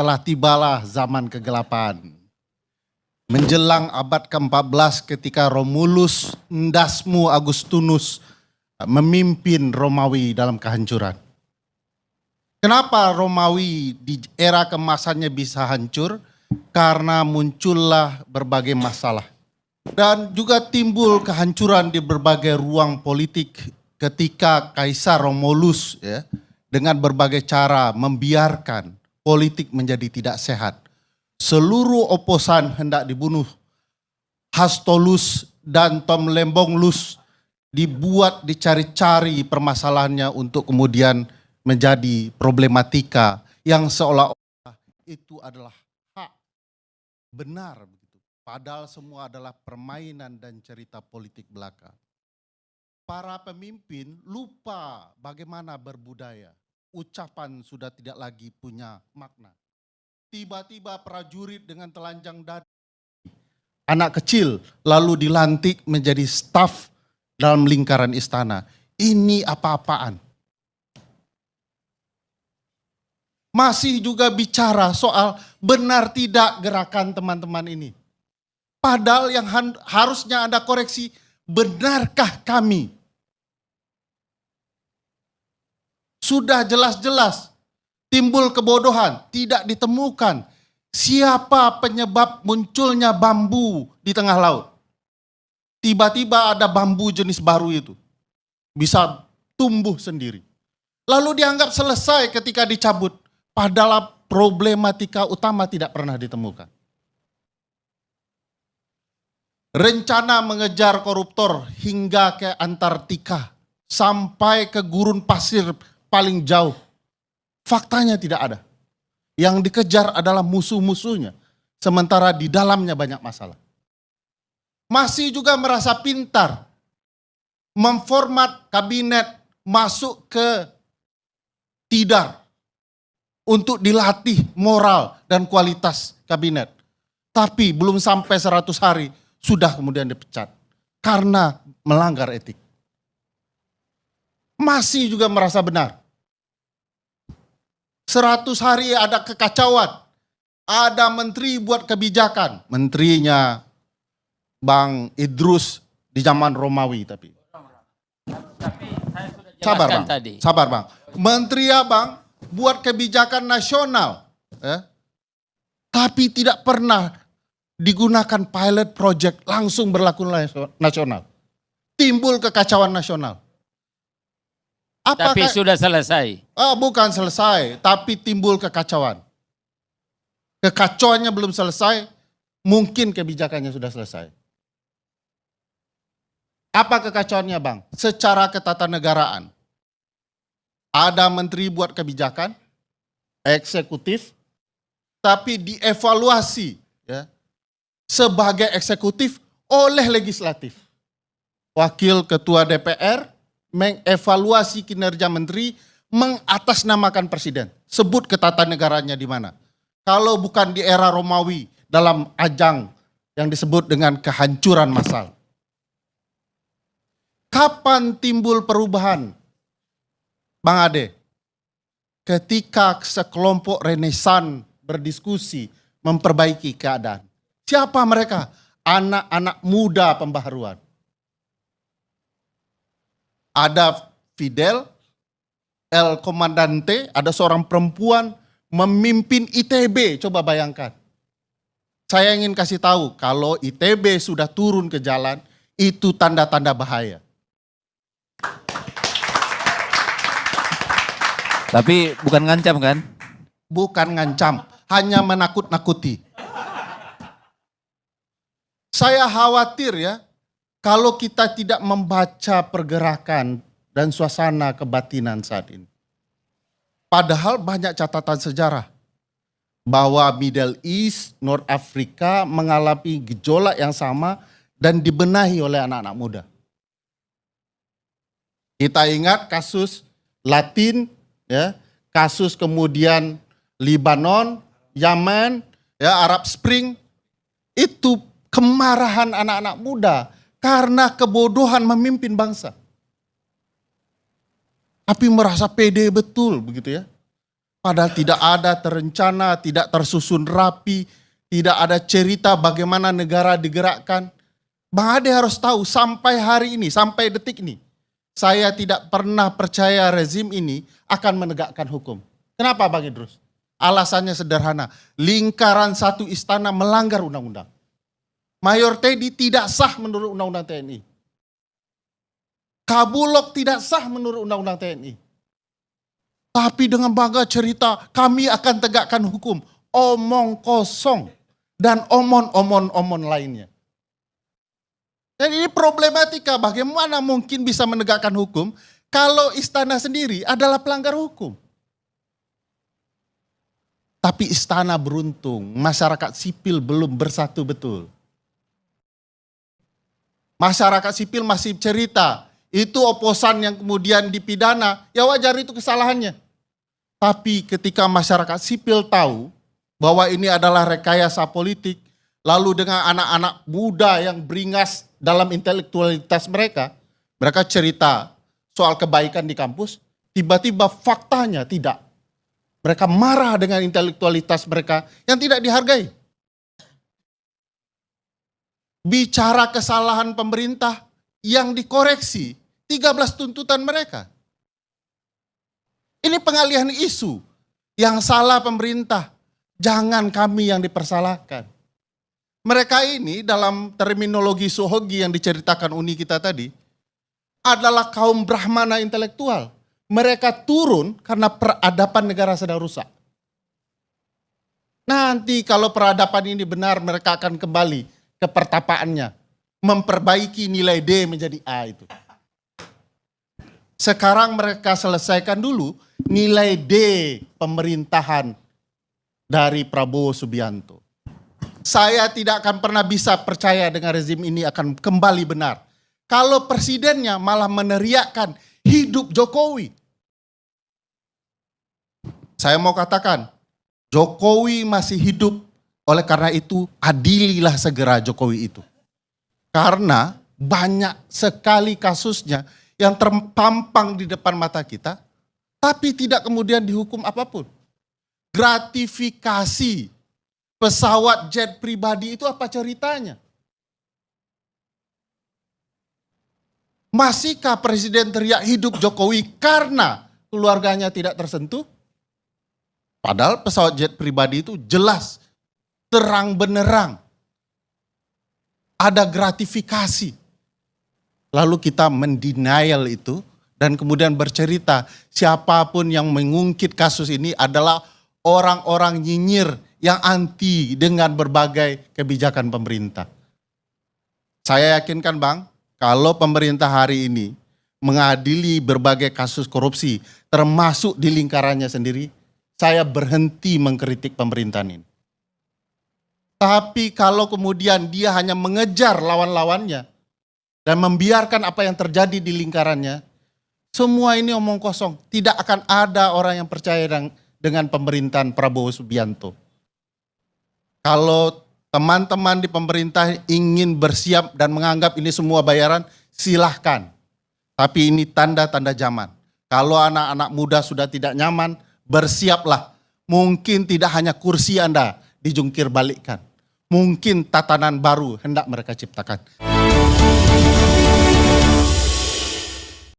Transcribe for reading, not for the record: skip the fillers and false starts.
telah tibalah zaman kegelapan. Menjelang abad ke-14 ketika Romulus Ndasmu Augustinus memimpin Romawi dalam kehancuran. Kenapa Romawi di era kemasannya bisa hancur? Karena muncullah berbagai masalah. Dan juga timbul kehancuran di berbagai ruang politik ketika Kaisar Romulus ya, dengan berbagai cara membiarkan politik menjadi tidak sehat. Seluruh oposan hendak dibunuh. Hastolus dan Tom Lembonglus dibuat dicari-cari permasalahannya untuk kemudian menjadi problematika yang seolah-olah itu adalah hak benar begitu. Padahal semua adalah permainan dan cerita politik belaka. Para pemimpin lupa bagaimana berbudaya. Ucapan sudah tidak lagi punya makna. Tiba-tiba prajurit dengan telanjang dada, anak kecil lalu dilantik menjadi staf dalam lingkaran istana. Ini apa-apaan? Masih juga bicara soal benar tidak gerakan teman-teman ini. Padahal yang harusnya Anda koreksi, benarkah kami? Sudah jelas-jelas timbul kebodohan, tidak ditemukan siapa penyebab munculnya bambu di tengah laut. Tiba-tiba ada bambu jenis baru itu, bisa tumbuh sendiri. Lalu dianggap selesai ketika dicabut, padahal problematika utama tidak pernah ditemukan. Rencana mengejar koruptor hingga ke Antartika, sampai ke gurun pasir paling jauh. Faktanya tidak ada. Yang dikejar adalah musuh-musuhnya. Sementara di dalamnya banyak masalah. Masih juga merasa pintar. Memformat kabinet masuk ke tidar. Untuk dilatih moral dan kualitas kabinet. Tapi belum sampai 100 hari sudah kemudian dipecat. Karena melanggar etik. Masih juga merasa benar. 100 hari ada kekacauan. Ada menteri buat kebijakan. Menterinya Bang Idrus di zaman Romawi tapi. Sabar Bang, tadi. Sabar Bang. Menteri Abang buat kebijakan nasional. Tapi tidak pernah digunakan pilot project langsung berlaku nasional. Timbul kekacauan nasional. Apakah, tapi sudah selesai. Bukan selesai, tapi timbul kekacauan. Kekacauannya belum selesai, mungkin kebijakannya sudah selesai. Apa kekacauannya Bang? Secara ketatanegaraan. Ada menteri buat kebijakan, eksekutif, tapi dievaluasi ya, sebagai eksekutif oleh legislatif. Wakil ketua DPR mengevaluasi kinerja menteri, mengatasnamakan presiden. Sebut ketatanegaranya di mana. Kalau bukan di era Romawi dalam ajang yang disebut dengan kehancuran massal. Kapan timbul perubahan? Bang Ade, ketika sekelompok renesan berdiskusi memperbaiki keadaan. Siapa mereka? Anak-anak muda pembaharuan. Ada Fidel, El Comandante, ada seorang perempuan memimpin ITB, coba bayangkan. Saya ingin kasih tahu, kalau ITB sudah turun ke jalan, itu tanda-tanda bahaya. Tapi bukan ngancam kan? Bukan ngancam, hanya menakut-nakuti. Saya khawatir ya, kalau kita tidak membaca pergerakan dan suasana kebatinan saat ini. Padahal banyak catatan sejarah bahwa Middle East, North Africa mengalami gejolak yang sama dan dibenahi oleh anak-anak muda. Kita ingat kasus Latin, ya, kasus kemudian Lebanon, Yaman, ya, Arab Spring, itu kemarahan anak-anak muda karena kebodohan memimpin bangsa. Tapi merasa pede betul begitu ya. Padahal tidak ada terencana, tidak tersusun rapi, tidak ada cerita bagaimana negara digerakkan. Bang Ade harus tahu sampai hari ini, sampai detik ini, saya tidak pernah percaya rezim ini akan menegakkan hukum. Kenapa Bang Idrus? Alasannya sederhana, lingkaran satu istana melanggar undang-undang. Mayor Teddy tidak sah menurut undang-undang TNI. Kabulok tidak sah menurut undang-undang TNI. Tapi dengan bangga cerita, kami akan tegakkan hukum. Omong kosong dan omon lainnya. Dan ini problematika, bagaimana mungkin bisa menegakkan hukum kalau istana sendiri adalah pelanggar hukum. Tapi istana beruntung, masyarakat sipil belum bersatu betul. Masyarakat sipil masih cerita, itu oposan yang kemudian dipidana, ya wajar itu kesalahannya. Tapi ketika masyarakat sipil tahu bahwa ini adalah rekayasa politik, lalu dengan anak-anak muda yang beringas dalam intelektualitas mereka, mereka cerita soal kebaikan di kampus, tiba-tiba faktanya tidak. Mereka marah dengan intelektualitas mereka yang tidak dihargai. Bicara kesalahan pemerintah yang dikoreksi, 13 tuntutan mereka. Ini pengalihan isu. Yang salah pemerintah, jangan kami yang dipersalahkan. Mereka ini dalam terminologi Sohogi yang diceritakan Uni kita tadi, adalah kaum Brahmana intelektual. Mereka turun karena peradaban negara sedang rusak. Nanti kalau peradaban ini benar, mereka akan kembali ke pertapaannya. Memperbaiki nilai D menjadi A itu. Sekarang mereka selesaikan dulu nilai D pemerintahan dari Prabowo Subianto. Saya tidak akan pernah bisa percaya dengan rezim ini akan kembali benar. Kalau presidennya malah meneriakkan hidup Jokowi. Saya mau katakan, Jokowi masih hidup, oleh karena itu adililah segera Jokowi itu. Karena banyak sekali kasusnya yang terpampang di depan mata kita, tapi tidak kemudian dihukum apapun. Gratifikasi pesawat jet pribadi itu apa ceritanya? Masihkah presiden teriak hidup Jokowi karena keluarganya tidak tersentuh? Padahal pesawat jet pribadi itu jelas, terang benerang. Ada gratifikasi. Lalu kita mendenial itu dan kemudian bercerita siapapun yang mengungkit kasus ini adalah orang-orang nyinyir yang anti dengan berbagai kebijakan pemerintah. Saya yakinkan Bang, kalau pemerintah hari ini mengadili berbagai kasus korupsi termasuk di lingkarannya sendiri, saya berhenti mengkritik pemerintahan ini. Tapi kalau kemudian dia hanya mengejar lawan-lawannya dan membiarkan apa yang terjadi di lingkarannya, semua ini omong kosong. Tidak akan ada orang yang percaya dengan pemerintahan Prabowo Subianto. Kalau teman-teman di pemerintah ingin bersiap dan menganggap ini semua bayaran, silahkan. Tapi ini tanda-tanda zaman. Kalau anak-anak muda sudah tidak nyaman, bersiaplah. Mungkin tidak hanya kursi Anda dijungkir balikkan. Mungkin tatanan baru hendak mereka ciptakan.